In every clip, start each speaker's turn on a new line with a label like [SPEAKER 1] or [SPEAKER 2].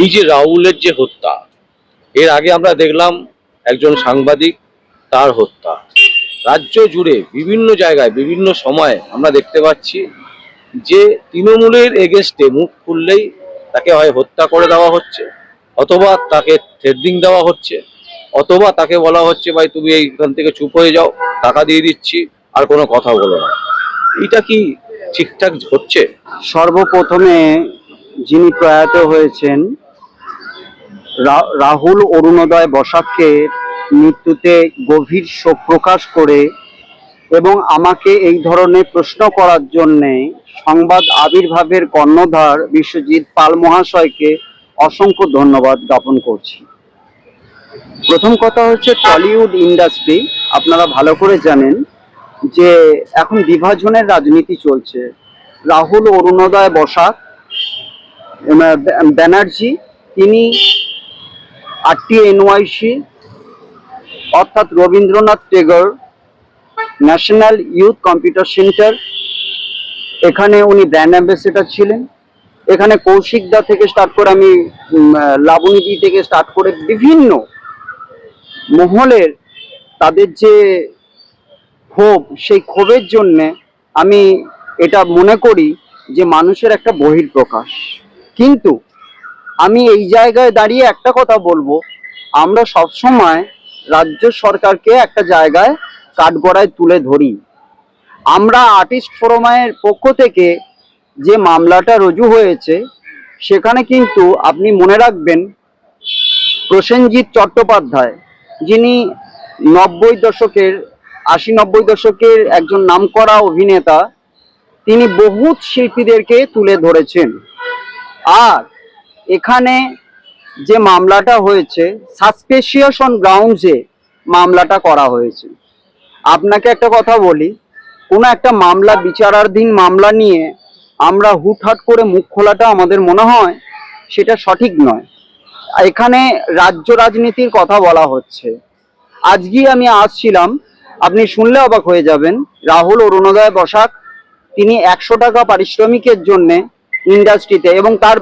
[SPEAKER 1] এই যে রাহুলের যে হত্যা, এর আগে আমরা দেখলাম একজন সাংবাদিক, তার হত্যা। রাজ্য জুড়ে বিভিন্ন জায়গায় বিভিন্ন সময়ে আমরা দেখতে পাচ্ছি যে তৃণমূলের এগেনস্টে মুখ খুললেই তাকে হয় হত্যা করে দেওয়া হচ্ছে, অথবা তাকে থ্রেডিং দেওয়া হচ্ছে, অথবা তাকে বলা হচ্ছে ভাই তুমি এইখান থেকে চুপ হয়ে যাও, টাকা দিয়ে দিচ্ছি, আর কোনো কথা বলো না। এটা কি ঠিকঠাক হচ্ছে?
[SPEAKER 2] সর্বপ্রথমে যিনি প্রয়াত হয়েছেন রাহুল অরুণোদয় বসাককে মৃত্যুতে গভীর শোক প্রকাশ করে এবং আমাকে এই ধরনের প্রশ্ন করার জন্যে সংবাদ আবির্ভাবের কর্ণধার বিশ্বজিৎ পাল মহাশয়কে অসংখ্য ধন্যবাদ জ্ঞাপন করছি। প্রথম কথা হচ্ছে, টলিউড ইন্ডাস্ট্রি আপনারা ভালো করে জানেন যে এখন বিভাজনের রাজনীতি চলছে। রাহুল অরুণোদয় বসাক ব্যানার্জি, তিনি RTNYC অর্থাৎ Rabindranath Tagore national youth computer centre, এখানে উনি ব্র্যান্ড অ্যাম্বাসেডর ছিলেন। এখানে কৌশিক দা থেকে স্টার্ট করে আমি লাবণী দি থেকে স্টার্ট করে বিভিন্ন মহলের তাদের যে ক্ষোভ, সেই ক্ষোভের জন্যে আমি এটা মনে করি যে মানুষের একটা বহিঃপ্রকাশ। কিন্তু আমি এই জায়গায় দাঁড়িয়ে একটা কথা বলবো, আমরা সবসময় রাজ্য সরকারকে একটা জায়গায় কাঠগড়ায় তুলে ধরি। আমরা আর্টিস্ট ফোরামের পক্ষ থেকে যে মামলাটা রুজু হয়েছে, সেখানে কিন্তু আপনি মনে রাখবেন প্রসেনজিৎ চট্টোপাধ্যায়, যিনি 80-90 দশকের একজন নামকরা অভিনেতা, তিনি বহুত শিল্পীদেরকে তুলে ধরেছেন। আর এখানে যে মামলাটা হয়েছে, সাসপেশিয়াস অন গ্রাউন্ডসে মামলাটা করা হয়েছে। আপনাকে একটা কথা বলি, কোনো একটা মামলা, বিচারাধীন মামলা নিয়ে আমরা হুটহাট করে মুখ খোলাটা আমাদের মনে হয় সেটা সঠিক নয়। এখানে রাজ্য রাজনীতির কথা বলা হচ্ছে। আজকে আমি আসছিলাম, আপনি শুনলে অবাক হয়ে যাবেন, রাহুল অরুণোদয় বসাক তিনি 100 টাকা পারিশ্রমিকের জন্যে ইন্ডাস্ট্রিতে, এবং তার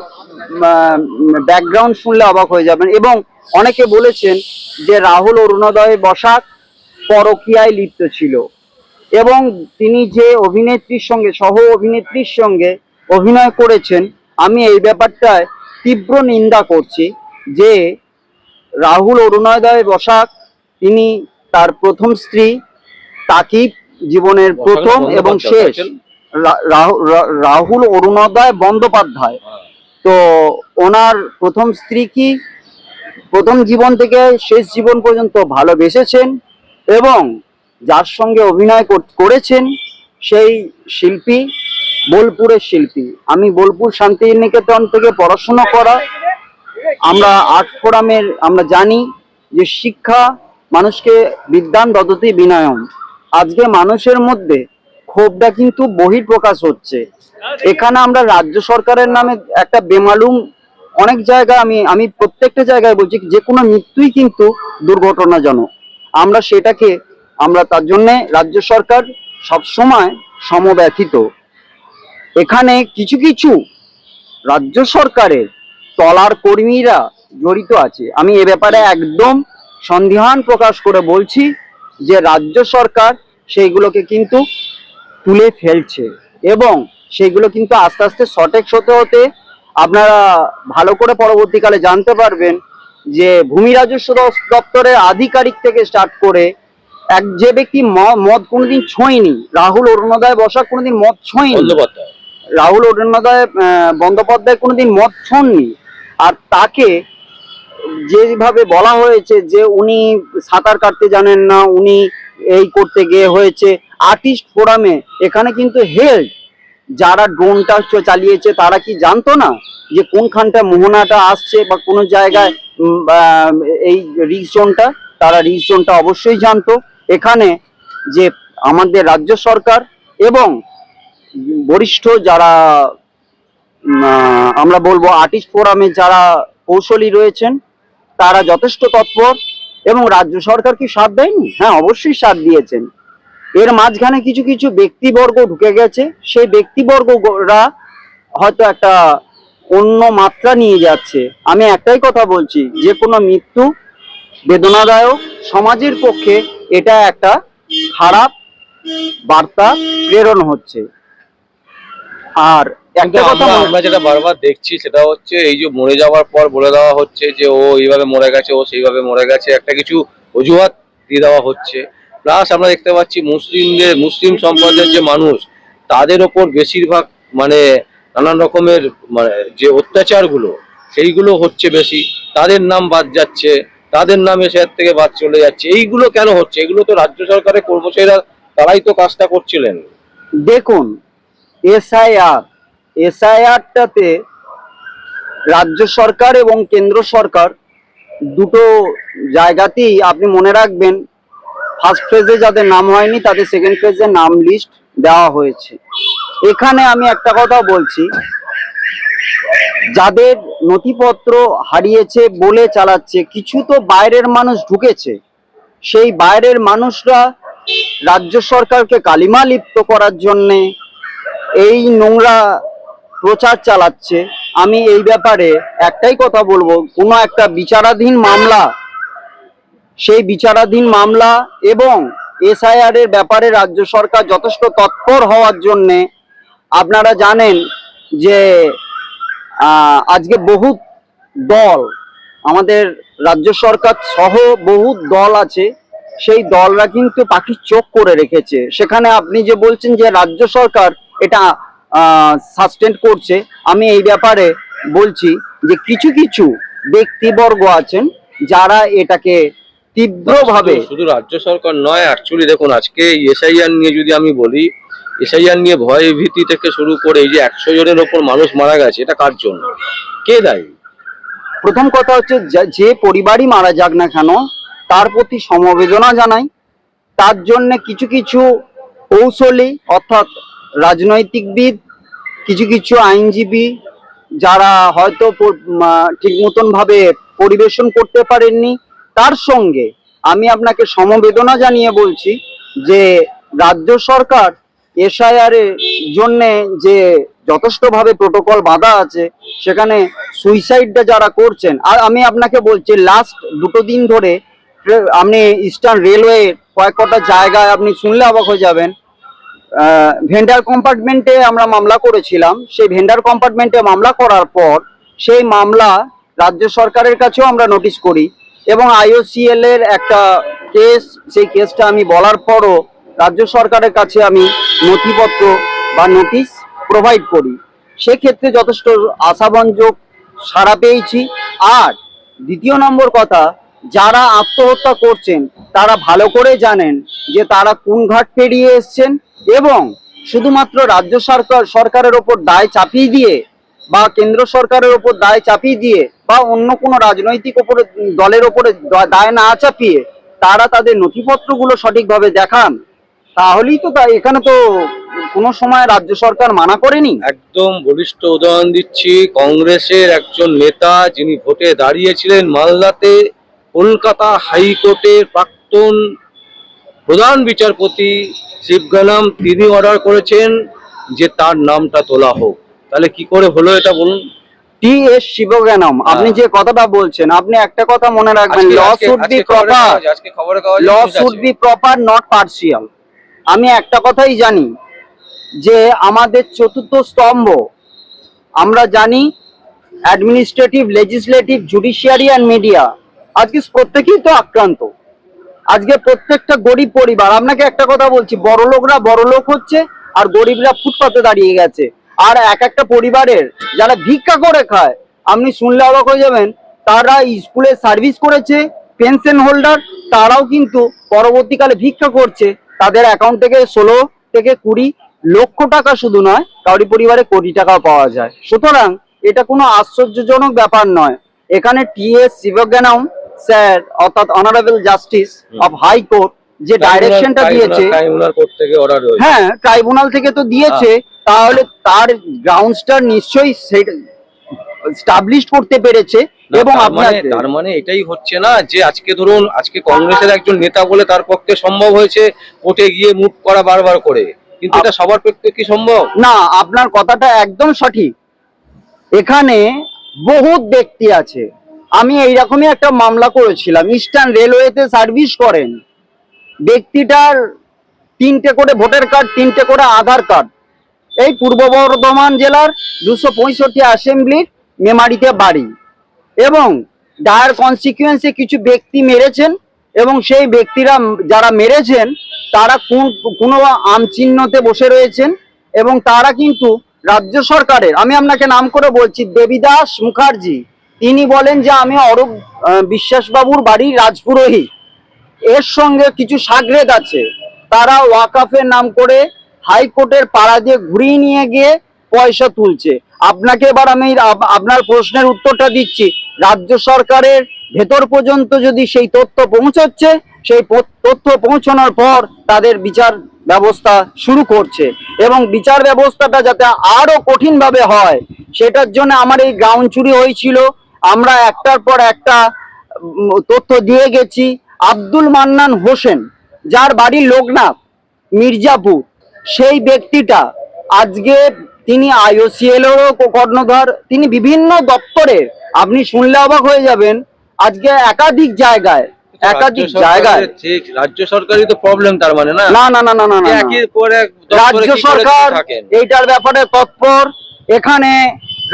[SPEAKER 2] ব্যাকগ্রাউন্ড শুনলে অবাক হয়ে যাবেন। এবং অনেকে বলেছেন যে রাহুল অরুণোদয় বসাক পরকীয়ায় লিপ্ত ছিল, এবং তিনি যে অভিনেত্রীর সঙ্গে, সহ অভিনেত্রীর সঙ্গে অভিনয় করেছেন, আমি এই ব্যাপারটায় তীব্র নিন্দা করছি যে রাহুল অরুণোদয় বসাক তিনি তার প্রথম স্ত্রী, তাকিব জীবনের প্রথম এবং শেষ, রাহুল অরুণোদয় বন্দ্যোপাধ্যায়। তো ওনার প্রথম স্ত্রী কি প্রথম জীবন থেকে শেষ জীবন পর্যন্ত ভালোবেসেছেন, এবং যার সঙ্গে অভিনয় করেছেন সেই শিল্পী বোলপুরের শিল্পী। আমি বোলপুর শান্তিনিকেতন থেকে পড়াশোনা করা, আমরা আর্ট ফোরামের, আমরা জানি যে শিক্ষা মানুষকে বিদ্যান দদতি বিনয়ম। আজকে মানুষের মধ্যে ক্ষোভটা কিন্তু বহিঃপ্রকাশ হচ্ছে। এখানে আমরা রাজ্য সরকারের নামে একটা বেমালুম অনেক জায়গায়, আমি প্রত্যেকটা জায়গায় বলছি, যে কোনো মৃত্যুই কিন্তু দুর্ঘটনাজনক। আমরা তার জন্যে রাজ্য সরকার সবসময় সমব্যথিত। এখানে কিছু কিছু রাজ্য সরকারের তলার কর্মীরা জড়িত আছে। আমি এ ব্যাপারে একদম সন্দিহান প্রকাশ করে বলছি যে রাজ্য সরকার সেইগুলোকে কিন্তু তুলে ফেলছে, এবং সেইগুলো কিন্তু আস্তে আস্তে সঠিক হতে হতে আপনারা ভালো করে পরবর্তীকালে জানতে পারবেন যে ভূমি রাজস্ব দপ্তরের আধিকারিক থেকে স্টার্ট করে যে ব্যক্তি মদ কোনোদিন ছোঁয়নি, রাহুল অরুণোদয় বসাক কোনোদিন মদ ছোঁয়নি, রাহুল অরুণোদয় বন্দ্যোপাধ্যায় কোনোদিন মদ ছোঁননি, আর তাকে যেভাবে বলা হয়েছে যে উনি সাঁতার কাটতে জানেন না, উনি এই করতে গিয়ে হয়েছে। আর্টিস্ট ফোরামে এখানে কিন্তু হেল্প, যারা ড্রোনটা চালিয়েছে তারা কি জানতো না যে কোনখানটা মোহনাটা আসছে বা কোনো জায়গায় এই রিস্ক জোনটা, তারা রিস্ক জোনটা অবশ্যই জানতো। এখানে যে আমাদের রাজ্য সরকার এবং বরিষ্ঠ যারা আমরা বলবো আর্টিস্ট ফোরামে যারা কৌশলী রয়েছেন, তারা যথেষ্ট তৎপর। এবং রাজ্য সরকার কি সাথ দেয়নি? হ্যাঁ, অবশ্যই সাথ দিয়েছেন। এর মাঝখানে কিছু কিছু ব্যক্তিবর্গ ঢুকে গেছে, সেই ব্যক্তিবর্গরা হয়তো একটা অন্য মাত্রা নিয়ে যাচ্ছে। আমি একটাই কথা বলছি, যে কোনো মৃত্যু বেদনাদায়ক, সমাজের পক্ষে এটা একটা খারাপ বার্তা প্রেরণ হচ্ছে। আর
[SPEAKER 1] কিন্তু
[SPEAKER 2] একটা কথা
[SPEAKER 1] আমরা যেটা বারবার দেখছি সেটা হচ্ছে এই যে মরে যাওয়ার পর বলে দেওয়া হচ্ছে যে ও এইভাবে মরে গেছে, ও সেইভাবে মরে গেছে, একটা কিছু অজুহাত দিয়ে দেওয়া হচ্ছে। প্লাস আমরা দেখতে পাচ্ছি মুসলিম সম্প্রদায়ের যে মানুষ, তাদের ওপর বেশিরভাগ মানে নানান রকমের মানে যে অত্যাচারগুলো সেইগুলো হচ্ছে বেশি, তাদের নাম বাদ যাচ্ছে, তাদের নাম এসে এর থেকে বাদ চলে যাচ্ছে। এইগুলো কেন হচ্ছে? এগুলো তো রাজ্য সরকারের কর্মচারীরা তারাই তো কাজটা করছিলেন।
[SPEAKER 2] দেখুন, এসআইআরটাতে রাজ্য সরকার এবং কেন্দ্র সরকার দুটো জায়গাতেই আপনি মনে রাখবেন, ফার্স্ট ফেজে যাদের নাম হয়নি তাদের সেকেন্ড ফেজে নাম লিস্ট দেওয়া হয়েছে। এখানে আমি একটা কথা বলছি, যাদের নথিপত্র হারিয়েছে বলে চালাচ্ছে, কিছু তো বাইরের মানুষ ঢুকেছে, সেই বাইরের মানুষরা রাজ্য সরকারকে কালিমা লিপ্ত করার জন্যে এই নোংরা প্রচার চালাচ্ছে। আমি এই ব্যাপারে একটাই কথা বলবো, কোনো একটা বিচারাধীন মামলা, সেই বিচারাধীন মামলা এবং এসআইআর এর ব্যাপারে রাজ্য সরকার যথেষ্ট তৎপর হওয়ার জন্যে, আপনারা জানেন যে আজকে বহু দল, আমাদের রাজ্য সরকার সহ বহু দল আছে, সেই দলরা কিন্তু পাখির চোখ করে রেখেছে। সেখানে আপনি যে বলছেন যে রাজ্য সরকার এটা সাসপেন্ড করছে, আমি এই ব্যাপারে বলছি যে কিছু কিছু ব্যক্তিবর্গ আছেন যারা এটাকে তীব্রভাবে,
[SPEAKER 1] শুধু রাজ্য সরকার নয়, অ্যাকচুয়ালি দেখুন আজকে এসআইআর নিয়ে যদি আমি বলি, এসআইআর নিয়ে ভয় ভীতি থেকে শুরু করে এই যে 100 জনের ওপর মানুষ মারা গেছে, এটা কার জন্য, কে দায়ী?
[SPEAKER 2] প্রথম কথা হচ্ছে যে পরিবারই মারা যাক না কেন তার প্রতি সমবেদনা জানাই। তার জন্য কিছু কিছু কৌশলী অর্থাৎ রাজনৈতিকবিদ, কিছু কিছু আইনজীবী যারা হয়তো ঠিক মতন ভাবে পরিবেশন করতে পারেননি, তার সঙ্গে আমি আপনাকে সমবেদনা জানিয়ে বলছি যে রাজ্য সরকার এসআইআর এর জন্য যে যথেষ্টভাবে প্রোটোকল বাঁধা আছে, সেখানে সুইসাইডটা যারা করছেন, আর আমি আপনাকে বলছি লাস্ট 2 দিন ধরে আপনি ইস্টার্ন রেলওয়ে কয়েক কটা জায়গায় আপনি শুনলে অবাক হয়ে যাবেন, ভেন্ডার কম্পার্টমেন্টে আমরা মামলা করেছিলাম। সেই ভেন্ডার কম্পার্টমেন্টে মামলা করার পর সেই মামলা রাজ্য সরকারের কাছেও আমরা নোটিশ করি এবং আইওসিএল এর একটা কেস, সেই কেসটা আমি বলার পরও রাজ্য সরকারের কাছে আমি নথিপত্র বা নোটিশ প্রোভাইড করি। সেক্ষেত্রে যথেষ্ট আশাব্যঞ্জক সাড়া পেয়েছি। আর দ্বিতীয় নম্বর কথা, যারা আত্মহত্যা করছেন তারা ভালো করে জানেন যে তারা কোন ঘাট পেরিয়ে এসছেন, এবং শুধুমাত্র রাজ্য সরকারের ওপর দায় চাপিয়ে দিয়ে বা কেন্দ্র সরকারের ওপর দায় চাপিয়ে দিয়ে বা অন্য কোনো রাজনৈতিক দলের ওপরে দায় না চাপিয়ে তারা তাদের নথিপত্রগুলো সঠিকভাবে দেখান, তাহলেই তো এখানে তো কোনো সময় রাজ্য সরকার মানা করেনি।
[SPEAKER 1] একদম বলিষ্ঠ উদাহরণ দিচ্ছি, কংগ্রেসের একজন নেতা যিনি ভোটে দাঁড়িয়েছিলেন মালদাতে, কলকাতা হাইকোর্টের প্রাক্তন প্রধান বিচারপতি শিবগানাম, তিনি অর্ডার করেছেন যে তার নামটা তোলা হোক। তাহলে কি করে হলো এটা বলুন?
[SPEAKER 2] টি.এস. শিবজ্ঞানম, আপনি যে কথাটা বলছেন, আপনি একটা কথা মনে রাখবেন, law should be proper, law should be proper not partial. আমি একটা কথাই জানি যে আমাদের চতুর্থ স্তম্ভ, আমরা জানি administrative, legislative, judiciary and media, আজকে প্রত্যেকেই তো আক্রান্ত। আজকে প্রত্যেকটা গরিব পরিবার, আপনাকে একটা কথা বলছি, বড় লোকরা বড় লোক হচ্ছে আর গরিবরা ফুটপাতে দাঁড়িয়ে গেছে। আর এক একটা পরিবারের যারা ভিক্ষা করে খায়, আপনি শুনলে অবাক হয়ে যাবেন, তারা স্কুলে সার্ভিস করেছে, পেনশন হোল্ডার, তারাও কিন্তু পরবর্তীকালে ভিক্ষা করছে। তাদের অ্যাকাউন্ট থেকে 16 থেকে 20 লক্ষ টাকা শুধু নয়, কাউরি পরিবারে কোটি টাকাও পাওয়া যায়। সুতরাং এটা কোনো আশ্চর্যজনক ব্যাপার নয়। এখানে টি.এস. শিবজ্ঞানম স্যার অর্থাৎ honourable justice of high court যে ডাইরেকশনটা দিয়েছে, হ্যাঁ ট্রাইব্যুনাল থেকে তো দিয়েছে, তাহলে তার গ্রাউন্ডসটা নিশ্চয়ই স্টাবলিশ করতে পেরেছে। এবং
[SPEAKER 1] তার মানে এটাই হচ্ছে না যে আজকে ধরুন আজকে কংগ্রেসের একজন নেতা বলে তার পক্ষে সম্ভব হয়েছে কোর্টে গিয়ে মুভ করা বারবার করে, কিন্তু এটা সবার পক্ষে কি সম্ভব?
[SPEAKER 2] না, আপনার কথাটা একদম সঠিক। এখানে বহুত ব্যক্তি আছে। আমি এইরকমই একটা মামলা করেছিলাম। ইস্টার্ন রেলওয়েতে সার্ভিস করেন, ব্যক্তিটার 3টে করে ভোটার কার্ড, 3টে করে আধার কার্ড। এই পূর্ব বর্ধমান জেলার 265 অ্যাসেম্বলির মেমারিতে বাড়ি, এবং ডায়ার কনসিকুয়েন্সে কিছু ব্যক্তি মেরেছেন, এবং সেই ব্যক্তিরা যারা মেরেছেন তারা কোনো আমচিহ্নতে বসে রয়েছেন, এবং তারা কিন্তু রাজ্য সরকারের, আমি আপনাকে নাম করে বলছি, দেবীদাস মুখার্জি, তিনি বলেন যে আমি অরূপ বিশ্বাসবাবুর বাড়ি রাজপুরোহিত, এর সঙ্গে কিছু সাগরেদ আছে, তারা ওয়াকাফের নাম করে হাইকোর্টের পাড়া দিয়ে ঘুরিয়ে নিয়ে গিয়ে পয়সা তুলছে। আপনাকে এবার আমি আপনার প্রশ্নের উত্তরটা দিচ্ছি। রাজ্য সরকারের ভেতর পর্যন্ত যদি সেই তথ্য পৌঁছচ্ছে, সেই তথ্য পৌঁছানোর পর তাদের বিচার ব্যবস্থা শুরু করছে, এবং বিচার ব্যবস্থাটা যাতে আরো কঠিনভাবে হয় সেটার জন্য আমার এই গ্রাউন্ড চুরি হয়েছিল। আমরা একটার পর একটা তথ্য দিয়ে গেছি। আব্দুল মান্নান হোসেন, যার বাড়ি লোকনাথ মির্জাপুর, সেই ব্যক্তিটা আজকে তিনি আইওসিএলেরও কর্ণধার, তিনি বিভিন্ন দপ্তরে, আপনি শুনলে অবাক হয়ে যাবেন, আজকে একাধিক জায়গায়
[SPEAKER 1] ঠিক রাজ্য সরকারই তো প্রবলেম, তার মানে না
[SPEAKER 2] না না না না না না,
[SPEAKER 1] একের পর এক
[SPEAKER 2] রাজ্য সরকার এইটার ব্যাপারে তৎপর। এখানে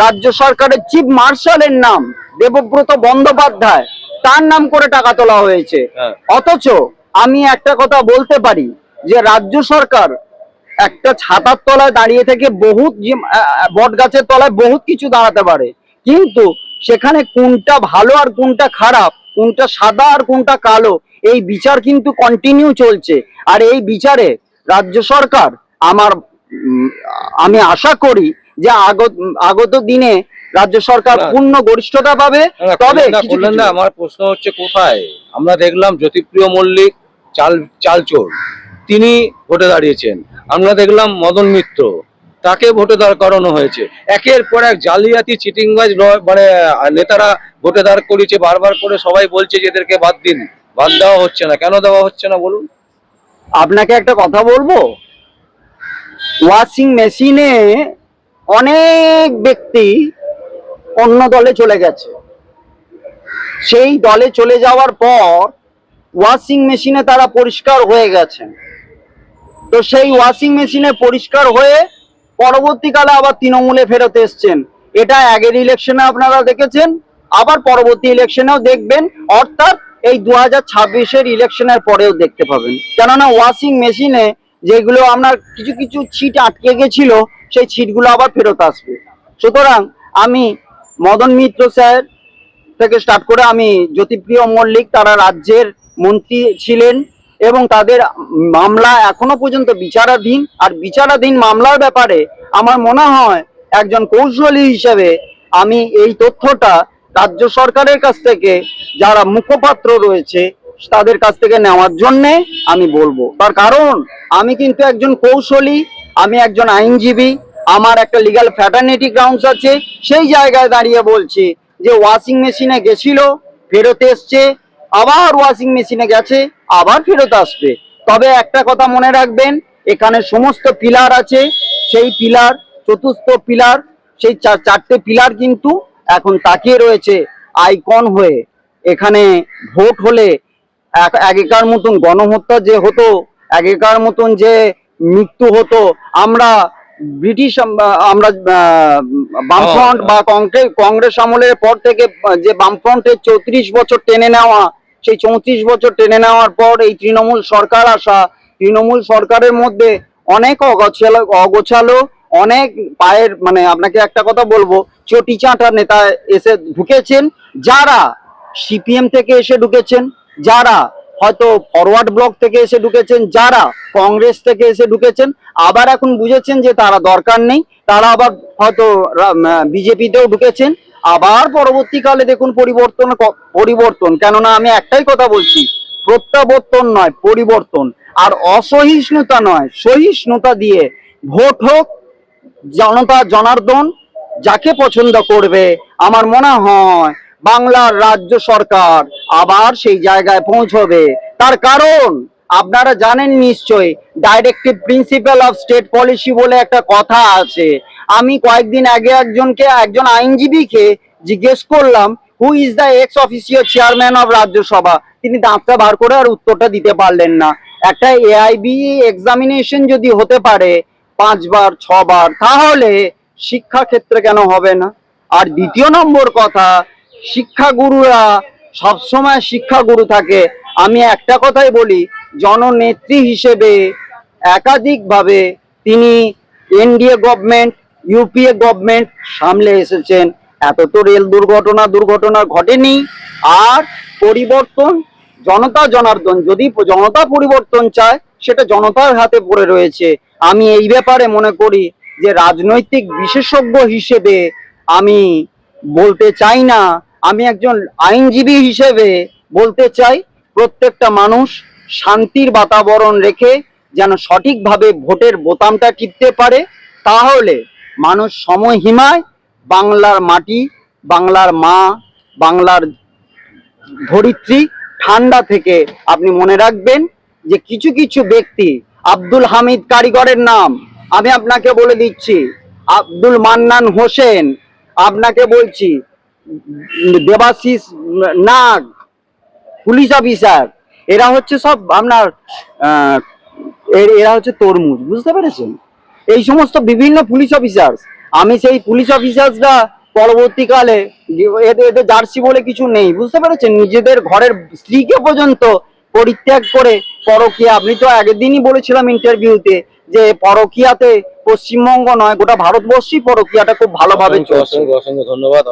[SPEAKER 2] রাজ্য সরকারের চিফ মার্শালের নাম দেবব্রত বন্দ্যোপাধ্যায়, তার নাম করে টাকা তোলা হয়েছে। অথচ আমি একটা কথা বলতে পারি যে রাজ্য সরকার একটা ছাতার তলায় দাঁড়িয়ে থেকে বহুত বট গাছের তলায় বহুত কিছু দাঁড়াতে পারে, কিন্তু সেখানে কোনটা ভালো আর কোনটা খারাপ, কোনটা সাদা আর কোনটা কালো, এই বিচার কিন্তু কন্টিনিউ চলছে। আর এই বিচারে রাজ্য সরকার, আমি আশা করি যে আগত দিনে রাজ্য সরকার পূর্ণ গরিষ্ঠতা পাবে। তবে
[SPEAKER 1] আমার প্রশ্ন হচ্ছে, কোথায় আমরা দেখলাম জ্যোতিপ্রিয় মল্লিক চালচোর, তিনি ভোটে দাঁড়িয়েছেন। আমরা দেখলাম মদন মিত্র, তাকে ভোটে দাঁড় করানো হয়েছে। একের পর এক জালিয়াতি চিটিংবাজ মানে নেতারা ভোটে দাঁড় করিয়েছে বারবার করে। সবাই বলছে যে এদেরকে বাদ দিন, বাদ দেওয়া হচ্ছে না। কেন দেওয়া হচ্ছে না বলুন?
[SPEAKER 2] আপনাকে একটা কথা বলবো, ওয়াশিং মেশিনে অনেক ব্যক্তি অন্য দলে চলে গেছে। সেই দলে চলে যাওয়ার পর ওয়াশিং মেশিনে তারা পরিষ্কার হয়ে গেছেন। তো সেই ওয়াশিং মেশিনে পরিষ্কার হয়ে পরবর্তীকালে আবার তৃণমূলে ফেরত এসছেন। এটা আগের ইলেকশনে আপনারা দেখেছেন, আবার পরবর্তী ইলেকশনেও দেখবেন, অর্থাৎ এই 2026-এর ইলেকশনের পরেও দেখতে পাবেন। কেননা ওয়াশিং মেশিনে যেগুলো আপনার কিছু কিছু ছিট আটকে গেছিল, সেই ছিটগুলো আবার ফেরত আসবে। সুতরাং আমি মদন মিত্র স্যার থেকে স্টার্ট করে আমি জ্যোতিপ্রিয় মল্লিক, তারা রাজ্যের মন্ত্রী ছিলেন, এবং তাদের মামলা এখনো পর্যন্ত বিচারাধীন। আর বিচারাধীন মামলার ব্যাপারে আমার মনে হয় একজন কৌশলী হিসেবে আমি এই তথ্যটা রাজ্য সরকারের কাছ থেকে, যারা মুখপাত্র রয়েছে তাদের কাছ থেকে নেওয়ার জন্যে আমি বলবো। তার কারণ আমি কিন্তু একজন কৌশলী, আমি একজন আইনজীবী, আমার একটা লিগ্যাল ফ্যাটার্নিটি গ্রাউন্ডস আছে। সেই জায়গায় দাঁড়িয়ে বলছি যে ওয়াশিং মেশিনে গেছিল, ফেরত এসছে, আবার ওয়াশিং মেশিনে গেছে, আবার ফেরত আসবে। তবে একটা কথা মনে রাখবেন, এখানে সমস্ত পিলার আছে, সেই পিলার, চতুর্থ পিলার, সেই চারটে পিলার কিন্তু এখন তাকিয়ে রয়েছে আইকন হয়ে। এখানে ভোট হলে আগেকার মতন গণহত্যা যে হতো, আগেকার মতন যে মৃত্যু হতো, আমরা বামফ্রন্ট বা কংগ্রেস আমলের পর থেকে যে বামফ্রন্টের 34 বছর টেনে নেওয়া, সেই 34 বছর টেনে নেওয়ার পর এই তৃণমূল সরকার আসা, তৃণমূল সরকারের মধ্যে অনেক অগোছালো, অনেক পায়ের, মানে আপনাকে একটা কথা বলবো, চটি চাঁটা নেতা এসে ঢুকেছেন, যারা সিপিএম থেকে এসে ঢুকেছেন, যারা হয়তো ফরওয়ার্ড ব্লক থেকে এসে ঢুকেছেন, যারা কংগ্রেস থেকে এসে ঢুকেছেন, আবার এখন বুঝেছেন যে তারা দরকার নেই, তারা আবার হয়তো বিজেপিতেও ঢুকেছেন। আবার পরবর্তীকালে দেখুন পরিবর্তন। কেননা আমি একটাই কথা বলছি, প্রত্যাবর্তন নয়, পরিবর্তন। আর অসহিষ্ণুতা নয়, সহিষ্ণুতা দিয়ে ভোট হোক, জনতা জনার্দন যাকে পছন্দ করবে, আমার মনে হয় বাংলার রাজ্য সরকার আবার সেই জায়গায় পৌঁছবে। তার কারণ আপনারা জানেন নিশ্চয়ই, directive principle of state policy বলে একটা কথা আছে। আমি কয়েকদিন আগে একজন আইনজীবীকে জিজ্ঞেস করলাম who is the x official chairman of Rajya Sabha, তিনি দাঁতটা বার করে আর উত্তরটা দিতে পারলেন না। একটা এআইবি এক্সামিনেশন যদি হতে পারে 5 বার 6 বার, তাহলে শিক্ষা ক্ষেত্রে কেন হবে না? আর দ্বিতীয় নম্বর কথা, শিক্ষাগুরুরা সবসময় শিক্ষাগুরু থাকে। আমি একটা কথাই বলি, জননেত্রী হিসেবে একাধিকভাবে তিনি এনডিএ গভর্নমেন্ট, ইউপিএ গভর্নমেন্ট সামলে এসেছেন। এত তো রেল দুর্ঘটনা ঘটেনি। আর পরিবর্তন জনতা জনার্দন, যদি জনতা পরিবর্তন চায় সেটা জনতার হাতে পড়ে রয়েছে। আমি এই ব্যাপারে মনে করি যে রাজনৈতিক বিশেষজ্ঞ হিসেবে আমি বলতে চাই না, আমি একজন আইনজীবী হিসেবে বলতে চাই প্রত্যেকটা মানুষ শান্তির বাতাবরণ রেখে যেন সঠিকভাবে ভোটের বোতামটা টিপতে পারে, তাহলে মানুষ সময়হিমায় বাংলার মাটি, বাংলার মা, বাংলার ধরিত্রী ঠান্ডা থেকে। আপনি মনে রাখবেন যে কিছু কিছু ব্যক্তি, আব্দুল হামিদ কারিগরের নাম আমি আপনাকে বলে দিচ্ছি, আব্দুল মান্নান হোসেন আপনাকে বলছি, দেবাশিস নাগ পুলিশ অফিসার, এরা হচ্ছে সব আপনার এরা হচ্ছে তরমুজ, বুঝতে পেরেছেন? এই সমস্ত বিভিন্ন পুলিশ অফিসার, আমি সেই পুলিশ অফিসার্সরা পরবর্তীকালে এদের জার্সি বলে কিছু নেই, বুঝতে পেরেছেন? নিজেদের ঘরের স্ত্রীকে পর্যন্ত পরিত্যাগ করে পরকীয়া। আপনি তো আগের দিনই বলেছিলাম ইন্টারভিউতে যে পরকীয়াতে পশ্চিমবঙ্গ নয় গোটা ভারতবর্ষই পরকীয়াটা খুব ভালোভাবে চলছে।
[SPEAKER 1] অসংখ্য অসংখ্য ধন্যবাদ।